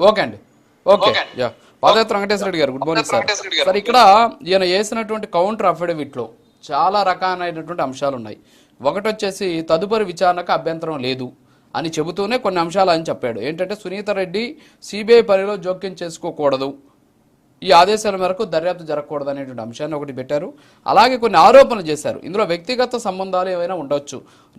Okay అండి, okay. పాదయాత్ర వెంకటేశ్వర రెడ్డి గారు, good morning sir. Sir, ఇక్కడ ఈయన వేసినటువంటి కౌంటర్ అఫిడవిట్లో చాలా రకాలైనటువంటి అంశాలు ఉన్నాయి. ఒకటి వచ్చేసి తదుపరి విచారణకు అభ్యంతరం లేదు అని చెబుతూనే కొన్ని అంశాలు అని చెప్పాడు. ఏంటంటే సునీత రెడ్డి సిబిఐ పనిలో జోక్యం చేసుకోకూడదు, ఈ ఆదేశాల మేరకు దర్యాప్తు జరగకూడదు అనేటువంటి అంశాన్ని ఒకటి పెట్టారు. అలాగే కొన్ని ఆరోపణలు చేశారు. ఇందులో వ్యక్తిగత సంబంధాలు ఏమైనా ఉండొచ్చు,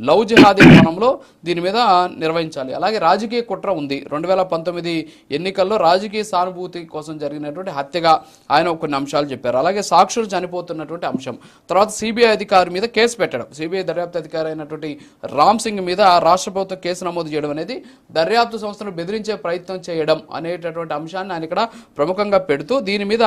లవ్ జిహాదీ కోణంలో దీని మీద నిర్వహించాలి. అలాగే రాజకీయ కుట్ర ఉంది, 2019 ఎన్నికల్లో రాజకీయ సానుభూతి కోసం జరిగినటువంటి హత్యగా ఆయన కొన్ని అంశాలు చెప్పారు. అలాగే సాక్షులు చనిపోతున్నటువంటి అంశం, తర్వాత సిబిఐ అధికారి మీద కేసు పెట్టడం, సిబిఐ దర్యాప్తు అధికారి అయినటువంటి రామ్ సింగ్ మీద రాష్ట్ర ప్రభుత్వం కేసు నమోదు చేయడం అనేది దర్యాప్తు సంస్థను బెదిరించే ప్రయత్నం చేయడం అనేటటువంటి అంశాన్ని ఆయన ఇక్కడ ప్రముఖంగా పెడుతూ దీని మీద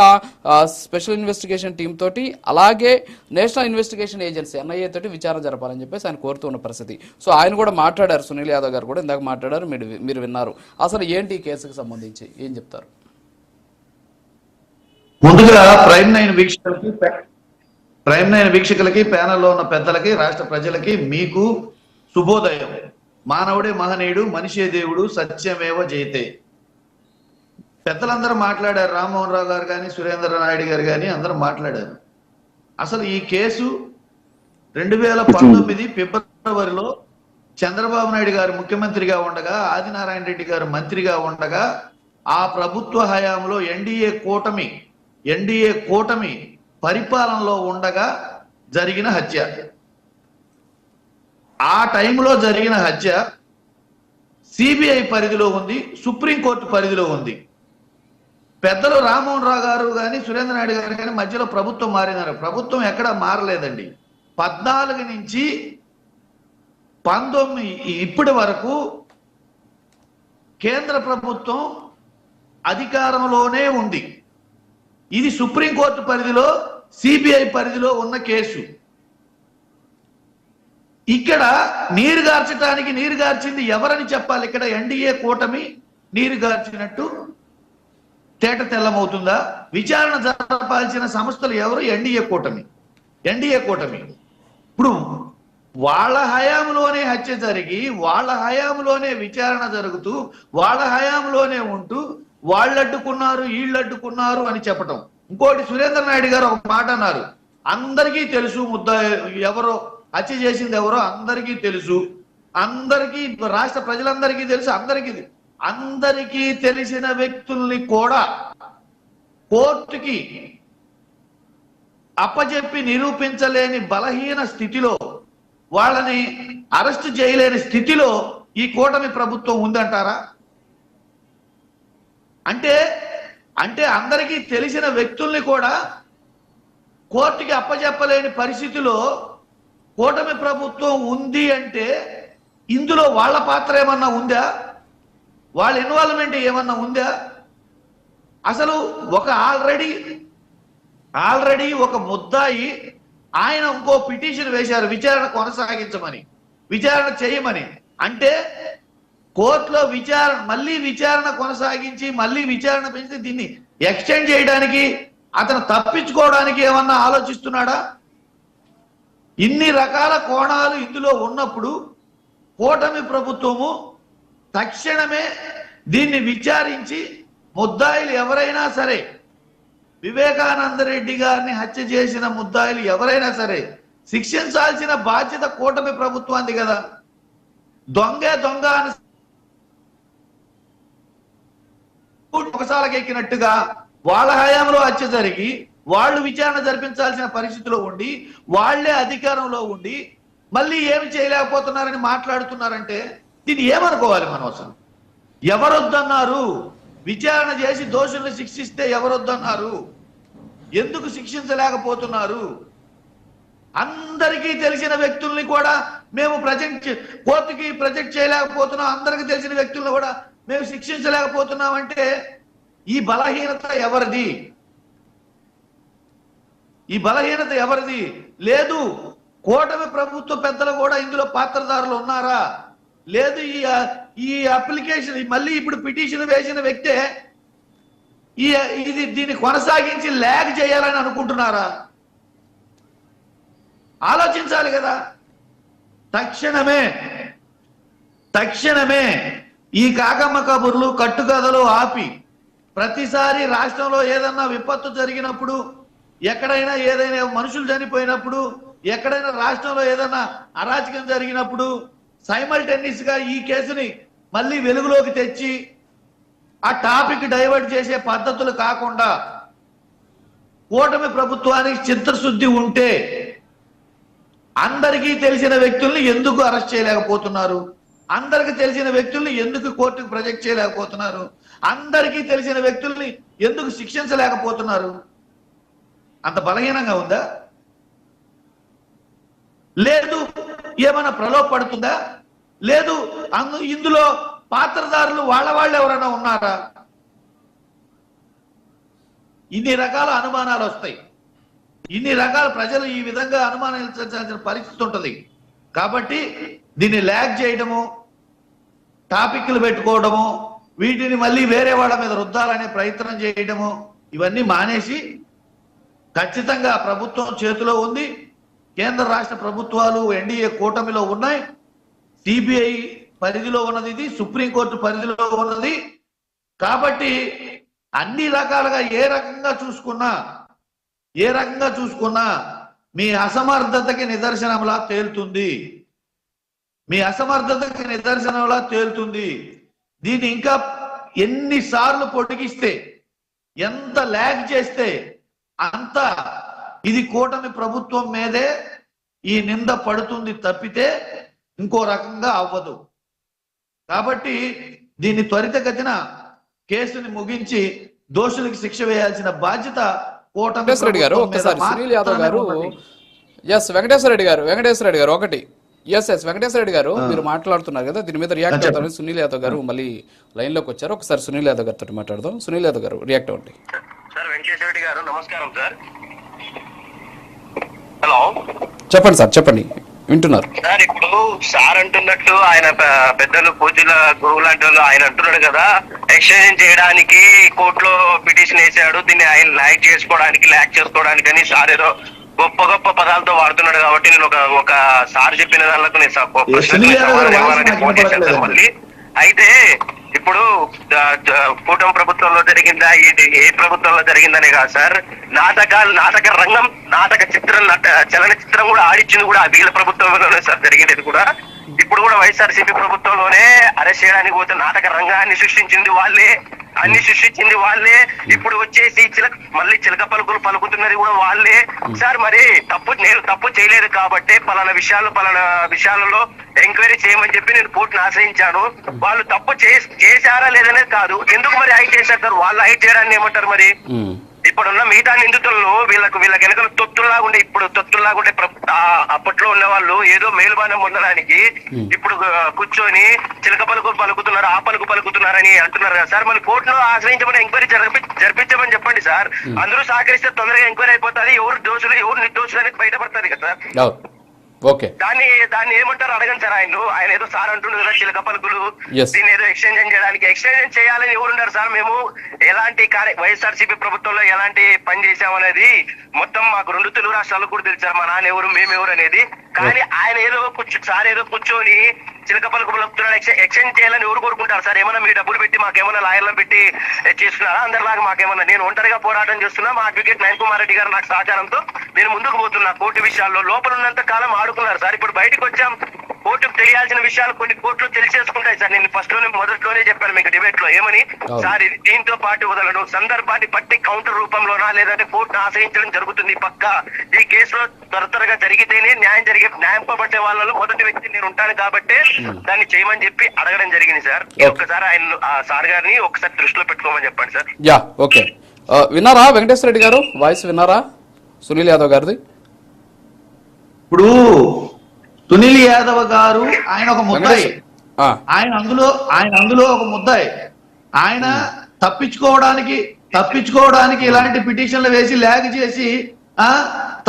స్పెషల్ ఇన్వెస్టిగేషన్ టీమ్ తోటి అలాగే నేషనల్ ఇన్వెస్టిగేషన్ ఏజెన్సీ ఎన్ఐఏ తోటి విచారణ జరపాలని చెప్పేసి ఆయన కోరుతున్న పరిస్థితి. సో ఆయన కూడా మాట్లాడారు, సునీల్ యాదవ్ గారు కూడా ఇందాక మాట్లాడారు, మీరు విన్నారు. అసలు ఏంటి ఈ కేసుకు సంబంధించి ఏం చెప్తారు? ముందుగా ప్రైమ్ నైన్ వీక్షకులకి ప్యానెల్లో ఉన్న పెద్దలకి రాష్ట్ర ప్రజలకి మీకు శుభోదయం. మానవుడే మహనీయుడు, మనిషే దేవుడు, సత్యమేవ జయతే. పెద్దలందరూ మాట్లాడారు, రామ్మోహన్ రావు గారు కానీ సురేంద్ర నాయుడు గారు కానీ అందరూ మాట్లాడారు. అసలు ఈ కేసు 2019 ఫిబ్రవరిలో చంద్రబాబు నాయుడు గారు ముఖ్యమంత్రిగా ఉండగా, ఆదినారాయణ రెడ్డి గారు మంత్రిగా ఉండగా, ఆ ప్రభుత్వ హయాంలో ఎన్డీఏ కూటమి పరిపాలనలో ఉండగా జరిగిన హత్య. ఆ టైంలో జరిగిన హత్య సిబిఐ పరిధిలో ఉంది, సుప్రీంకోర్టు పరిధిలో ఉంది. పెద్దలు రామ్మోహన్ రావు గారు కానీ సురేంద్ర నాయుడు గారు కానీ మధ్యలో ప్రభుత్వం మారినారు. ప్రభుత్వం ఎక్కడా మారలేదండి. 14 నుంచి 19 ఇప్పటి వరకు కేంద్ర ప్రభుత్వం అధికారంలోనే ఉంది. ఇది సుప్రీంకోర్టు పరిధిలో, సిబిఐ పరిధిలో ఉన్న కేసు. ఇక్కడ నీరు గార్చింది ఎవరని చెప్పాలి? ఇక్కడ ఎన్డీఏ కూటమి నీరు గార్చినట్టు తేట తెల్లమవుతుందా? విచారణ జరపాల్సిన సంస్థలు ఎవరు? ఎన్డీఏ కూటమి. ఇప్పుడు వాళ్ళ హయాంలోనే హత్య జరిగి, వాళ్ళ హయాంలోనే విచారణ జరుగుతూ, వాళ్ళ హయాంలోనే ఉంటూ వాళ్ళు అడ్డుకున్నారు, వీళ్ళు అడ్డుకున్నారు అని చెప్పటం. ఇంకోటి, సురేంద్ర నాయుడు గారు ఒక మాట అన్నారు, అందరికీ తెలుసు ఎవరో హత్య చేసింది ఎవరో అందరికీ తెలుసు, అందరికీ రాష్ట్ర ప్రజలందరికీ తెలుసు, అందరికీ తెలిసిన వ్యక్తుల్ని కూడా కోర్టుకి అప్పజెప్పి నిరూపించలేని బలహీన స్థితిలో, వాళ్ళని అరెస్ట్ చేయలేని స్థితిలో ఈ కూటమి ప్రభుత్వం ఉందంటారా? అంటే అందరికీ తెలిసిన వ్యక్తుల్ని కూడా కోర్టుకి అప్పజెప్పలేని పరిస్థితిలో కూటమి ప్రభుత్వం ఉంది అంటే ఇందులో వాళ్ళ పాత్ర ఏమన్నా ఉందా? వాళ్ళ ఇన్వాల్వ్మెంట్ ఏమన్నా ఉందా? అసలు ఒక ఆల్రెడీ ఒక ముద్దాయి ఆయన ఇంకో పిటిషన్ వేశారు విచారణ కొనసాగించమని, విచారణ చేయమని. అంటే కోర్టులో మళ్ళీ విచారణ కొనసాగించి మళ్ళీ విచారణ పెంచి దీన్ని ఎక్స్టెండ్ చేయడానికి, అతను తప్పించుకోవడానికి ఏమన్నా ఆలోచిస్తున్నాడా? ఇన్ని రకాల కోణాలు ఇందులో ఉన్నప్పుడు కూటమి ప్రభుత్వము తక్షణమే దీన్ని విచారించి ముద్దాయిలు ఎవరైనా సరే, వివేకానంద రెడ్డి గారిని హత్య చేసిన ముద్దాయిలు ఎవరైనా సరే శిక్షించాల్సిన బాధ్యత కూటమి ప్రభుత్వానికి కదా. దొంగ అని ఒకసారికి ఎక్కినట్టుగా వాళ్ళ హయాంలో హత్య జరిగి వాళ్ళు విచారణ జరిపించాల్సిన పరిస్థితిలో ఉండి, వాళ్లే అధికారంలో ఉండి మళ్ళీ ఏమి చేయలేకపోతున్నారని మాట్లాడుతున్నారంటే దీన్ని ఏమనుకోవాలి మనం? అసలు ఎవరొద్దన్నారు? విచారణ చేసి దోషుల్ని శిక్షిస్తే ఎవరొద్దన్నారు? ఎందుకు శిక్షించలేకపోతున్నారు? అందరికీ తెలిసిన వ్యక్తుల్ని కూడా మేము కోర్టుకి ప్రజెక్ట్ చేయలేకపోతున్నాం, అందరికీ తెలిసిన వ్యక్తులను కూడా మేము శిక్షించలేకపోతున్నాం అంటే ఈ బలహీనత ఎవరిది? లేదు, కూటమి ప్రభుత్వ పెద్దలు కూడా ఇందులో పాత్రదారులు ఉన్నారా? లేదు, ఈ అప్లికేషన్ మళ్ళీ ఇప్పుడు పిటిషన్ వేసిన వ్యక్తే దీన్ని కొనసాగించి ల్యాగ్ చేయాలని అనుకుంటున్నారా? ఆలోచించాలి కదా. తక్షణమే ఈ కాకమ్మ కబుర్లు కట్టుకథలు ఆపి ప్రతిసారి రాష్ట్రంలో ఏదన్నా విపత్తు జరిగినప్పుడు, ఎక్కడైనా ఏదైనా మనుషులు చనిపోయినప్పుడు, ఎక్కడైనా రాష్ట్రంలో ఏదైనా అరాచకం జరిగినప్పుడు సైమల్టేనియస్ గా ఈ కేసుని మళ్ళీ వెలుగులోకి తెచ్చి ఆ టాపిక్ డైవర్ట్ చేసే పద్ధతులు కాకుండా, కూటమి ప్రభుత్వానికి చిత్తశుద్ధి ఉంటే అందరికీ తెలిసిన వ్యక్తుల్ని ఎందుకు అరెస్ట్ చేయలేకపోతున్నారు, అందరికి తెలిసిన వ్యక్తుల్ని ఎందుకు కోర్టుకు ప్రొజెక్ట్ చేయలేకపోతున్నారు, అందరికీ తెలిసిన వ్యక్తుల్ని ఎందుకు శిక్షించలేకపోతున్నారు? అంత బలహీనంగా ఉందా? లేదు ఏమైనా ప్రలోభ పడుతుందా? లేదు ఇందులో పాత్రదారులు వాళ్ళు ఎవరైనా ఉన్నారా? ఇన్ని రకాల అనుమానాలు వస్తాయి, ఇన్ని రకాల ప్రజలు ఈ విధంగా అనుమానించాల్సిన పరిస్థితి ఉంటుంది. కాబట్టి దీన్ని ల్యాగ్ చేయడము, టాపిక్లు పెట్టుకోవడము, వీటిని మళ్ళీ వేరే వాళ్ళ మీద రుద్దాలనే ప్రయత్నం చేయడము, ఇవన్నీ మానేసి ఖచ్చితంగా ప్రభుత్వం చేతిలో ఉంది. కేంద్ర రాష్ట్ర ప్రభుత్వాలు ఎన్డీఏ కూటమిలో ఉన్నాయి. సిబిఐ పరిధిలో ఉన్నది, ఇది సుప్రీంకోర్టు పరిధిలో ఉన్నది. కాబట్టి అన్ని రకాలుగా ఏ రకంగా చూసుకున్నా మీ అసమర్థతకి నిదర్శనంలా తేలుతుంది, మీ అసమర్థతకి నిదర్శనంలా తేలుతుంది. దీన్ని ఇంకా ఎన్నిసార్లు పొడిగిస్తే, ఎంత ల్యాగ్ చేస్తే అంత ఇది కూటమి ప్రభుత్వం మీదే ఈ నింద పడుతుంది తప్పితే ఇంకో రకంగా అవ్వదు. కాబట్టి దీన్ని త్వరితగతిన కేసుని ముగించి దోషులకు శిక్ష వేయాల్సిన బాధ్యత కూటమి వెంకటేశ్వర గారు. ఒక్కసారి సునీల్ యాదవ్ గారు, వెంకటేశ్వర రెడ్డి గారు ఒకటి వెంకటేశ్వర రెడ్డి గారు మీరు మాట్లాడుతున్నారు కదా, దీని మీద రియాక్ట్ అవుతారు. సునీల్ యాదవ్ గారు మళ్ళీ లైన్ లోకి వచ్చారు. ఒకసారి సునీల్ యాదవ్ గారితో మాట్లాడదాం. సునీల్ యాదవ్ గారు రియాక్ట్ అవ్వండి. సార్ వెంకటేశ్వర రెడ్డి గారు నమస్కారం సార్. హలో చెప్పండి సార్, చెప్పండి, వింటున్నారు సార్. ఇప్పుడు సార్ అంటున్నట్టు ఆయన పెద్దలు పూజల గురువు లాంటి వాళ్ళు ఆయన అంటున్నాడు కదా, ఎక్స్చేంజ్ చేయడానికి కోర్టులో పిటిషన్ వేసాడు, దీన్ని ఆయన ల్యాక్ చేసుకోవడానికి అని సార్ ఏదో గొప్ప గొప్ప పదాలతో వాడుతున్నాడు. కాబట్టి నేను ఒక సార్ చెప్పిన దానిలో నేను మళ్ళీ అయితే ఇప్పుడు కూటమి ప్రభుత్వంలో జరిగిందా, ఏ ప్రభుత్వంలో జరిగిందనే కాదు సార్, నాటక రంగం, చలనచిత్రం కూడా ఆడిచ్చింది కూడా వీళ్ళ ప్రభుత్వంలోనే సార్ జరిగింది కూడా. ఇప్పుడు కూడా వైఎస్ఆర్సీపీ ప్రభుత్వంలోనే అరెస్ట్ చేయడానికి పోతే నాటక రంగాన్ని సృష్టించింది వాళ్ళే, అన్ని సృష్టించింది వాళ్ళే. ఇప్పుడు వచ్చేసి మళ్ళీ చిలక పలుకులు పలుకుతున్నది కూడా వాళ్ళే సార్. మరి నేను తప్పు చేయలేదు కాబట్టి పలానా విషయాలలో ఎంక్వైరీ చేయమని చెప్పి నేను కోర్టును ఆశ్రయించాను. వాళ్ళు తప్పు చేశారా లేదనేది కాదు, ఎందుకు మరి హైట్ చేశారు సార్? వాళ్ళు హైట్ చేయడాన్ని ఏమంటారు మరి? ఇప్పుడున్న మిగతా నిందితులను వీళ్ళకి వెనకాల తొత్తుల్లాగుండే, ఇప్పుడు తొత్తుల్లాగుండే అప్పట్లో ఉన్న వాళ్ళు ఏదో మేలుబానం పొందడానికి ఇప్పుడు కూర్చొని చిలక పలుకుతున్నారు, ఆ పలుకుతున్నారని అంటున్నారు కదా సార్. మళ్ళీ కోర్టులో ఆశ్రయించమని ఎంక్వైరీ జరిపించమని చెప్పండి సార్. అందరూ సహకరిస్తే తొందరగా ఎంక్వైరీ అయిపోతుంది, ఎవరు దోషులు ఎవరు నిర్దోషులు అనేది బయటపడుతుంది కదా సార్. దాన్ని ఏమంటారు అడగండి సార్. ఆయన ఏదో సార్ అంటుండే కదా చిలక పలుకులు, దీన్ని ఏదో ఎక్స్చేంజ్ చేయాలని ఎవరున్నారు సార్? మేము ఎలాంటి వైఎస్ఆర్సీపీ ప్రభుత్వంలో ఎలాంటి పని చేశామనేది మొత్తం మాకు 2 తెలుగు రాష్ట్రాలకు కూడా తెలిసారు, మా నాన్న ఎవరు మేమెవరు అనేది. కానీ ఆయన ఏదో సార్ ఏదో కూర్చొని చిలక పలుకు పలుకుతున్నాడు, ఎక్స్చేంజ్ చేయాలని ఎవరు కోరుకుంటారు సార్? ఏమన్నా మీరు డబ్బులు పెట్టి మాకేమన్నా లాయర్లను పెట్టి చేస్తున్నారా? అందరిలాగా మాకేమన్నా, నేను ఒంటరిగా పోరాటం చేస్తున్నా, మా అడ్వకేట్ నయన్ కుమార్ రెడ్డి గారు నాకు సహకారంతో నేను ముందుకు పోతున్నా. కోర్టు విషయాల్లో లోపల ఉన్నంత కాలం ఆడుకున్నారు సార్. ఇప్పుడు బయటకు వచ్చాం, కోర్టుకు తెలియాల్సిన విషయాలు కొన్ని కోర్టులు తెలిసేసుకుంటాయి సార్. నేను మొదట్లోనే చెప్పాను మీకు డిబేట్ లో ఏమని సార్, ఇది దీంతో పాటు వదలను, సందర్భాన్ని బట్టి కౌంటర్ రూపంలోనా లేదంటే కోర్టును ఆశ్రయించడం జరుగుతుంది పక్క. ఈ కేసులో త్వరగా జరిగితేనే న్యాయం పట్టే వాళ్ళలో మొదటి వ్యక్తి నేను ఉంటాను కాబట్టి దాన్ని చేయమని చెప్పి అడగడం జరిగింది సార్. ఒక్కసారి ఆయన సార్ గారిని ఒకసారి దృష్టిలో పెట్టుకోమని చెప్పండి సార్. ఓకే, విన్నారా వెంకటేశ్వర రెడ్డి గారు వాయిస్ విన్నారా సునీల్ యాదవ్ గారిది? ఇప్పుడు సునీల్ యాదవ్ గారు ఆయన ఒక ముద్దాయి, ఆయన అందులో ఒక ముద్దాయి. ఆయన తప్పించుకోవడానికి ఇలాంటి పిటిషన్లు వేసి ల్యాగ్ చేసి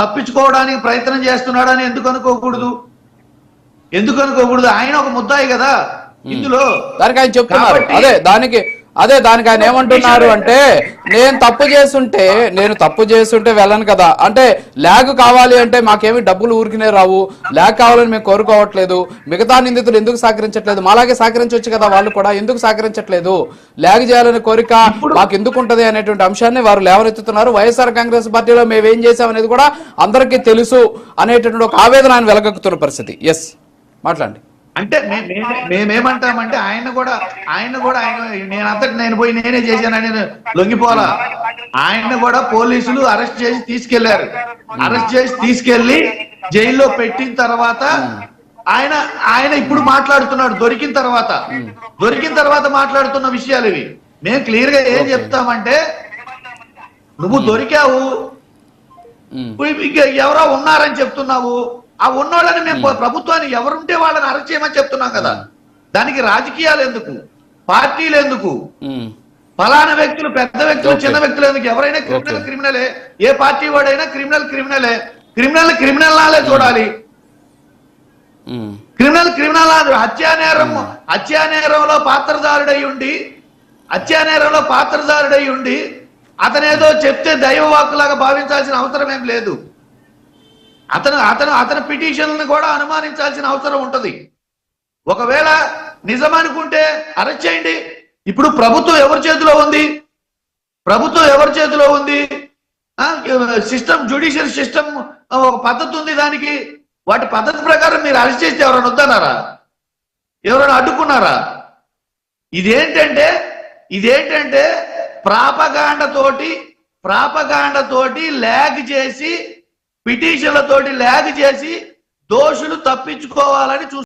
తప్పించుకోవడానికి ప్రయత్నం చేస్తున్నాడని ఎందుకు అనుకోకూడదు? ఆయన ఒక ముద్దాయి కదా ఇందులో. దానికి ఆయన చెప్తున్నారు, అదే దానికి అదే దానికి ఆయన ఏమంటున్నారు అంటే నేను తప్పు చేస్తుంటే వెళ్ళను కదా, అంటే ల్యాగ్ కావాలి అంటే మాకేమి డబ్బులు ఊరికినే రావు, ల్యాగ్ కావాలని మేము కోరుకోవట్లేదు, మిగతా నిందితులు ఎందుకు సహకరించట్లేదు, మాలాగే సహకరించవచ్చు కదా వాళ్ళు కూడా, ఎందుకు సహకరించట్లేదు, ల్యాగ్ చేయాలనే కోరిక మాకు ఎందుకు ఉంటది అనేటువంటి అంశాన్ని వారు లేవనెత్తుతున్నారు. వైఎస్ఆర్ కాంగ్రెస్ పార్టీలో మేమేం చేశామనేది కూడా అందరికీ తెలుసు అనేటటువంటి ఒక ఆవేదన ఆయన వెలగక్కుతున్న పరిస్థితి. ఎస్ మాట్లాడండి. అంటే మేమేమంటామంటే ఆయన కూడా నేను పోయి నేనే చేశానని లొంగిపోలా. ఆయన కూడా పోలీసులు అరెస్ట్ చేసి తీసుకెళ్లారు. అరెస్ట్ చేసి తీసుకెళ్లి జైల్లో పెట్టిన తర్వాత ఆయన ఇప్పుడు మాట్లాడుతున్నాడు. దొరికిన తర్వాత మాట్లాడుతున్న విషయాలు ఇవి. మేము క్లియర్ గా ఏం చెప్తామంటే, నువ్వు దొరికావు, ఎవరో ఉన్నారని చెప్తున్నావు, ఆ ఉన్నోళ్ళని మేము ప్రభుత్వాన్ని ఎవరుంటే వాళ్ళని అరెస్ట్ చేయమని చెప్తున్నాం కదా. దానికి రాజకీయాలు ఎందుకు, పార్టీలు ఎందుకు, ఫలానా వ్యక్తులు, పెద్ద వ్యక్తులు, చిన్న వ్యక్తులు ఎందుకు? ఎవరైనా క్రిమినలే, ఏ పార్టీ వాడైనా క్రిమినలే. క్రిమినల్ లాలే చూడాలి. క్రిమినల్ హత్యానేరంలో పాత్రదారుడై ఉండి అతనేదో చెప్తే దైవవాక్కులాగా భావించాల్సిన అవసరం ఏం లేదు. అతని పిటిషన్లను కూడా అనుమానించాల్సిన అవసరం ఉంటది. ఒకవేళ నిజమనుకుంటే అరెస్ట్ చేయండి. ఇప్పుడు ప్రభుత్వం ఎవరి చేతిలో ఉంది? సిస్టమ్, జ్యుడిషియల్ సిస్టమ్ ఒక పద్ధతి ఉంది దానికి. వాటి పద్ధతి ప్రకారం మీరు అరెస్ట్ చేస్తే ఎవరైనా వద్దన్నారా? ఎవరైనా అడ్డుకున్నారా? ఇదేంటంటే ప్రాపగాండతోటి ల్యాగ్ చేసి, పిటిషన్లతోటి ల్యాగ్ చేసి దోషులు తప్పించుకోవాలని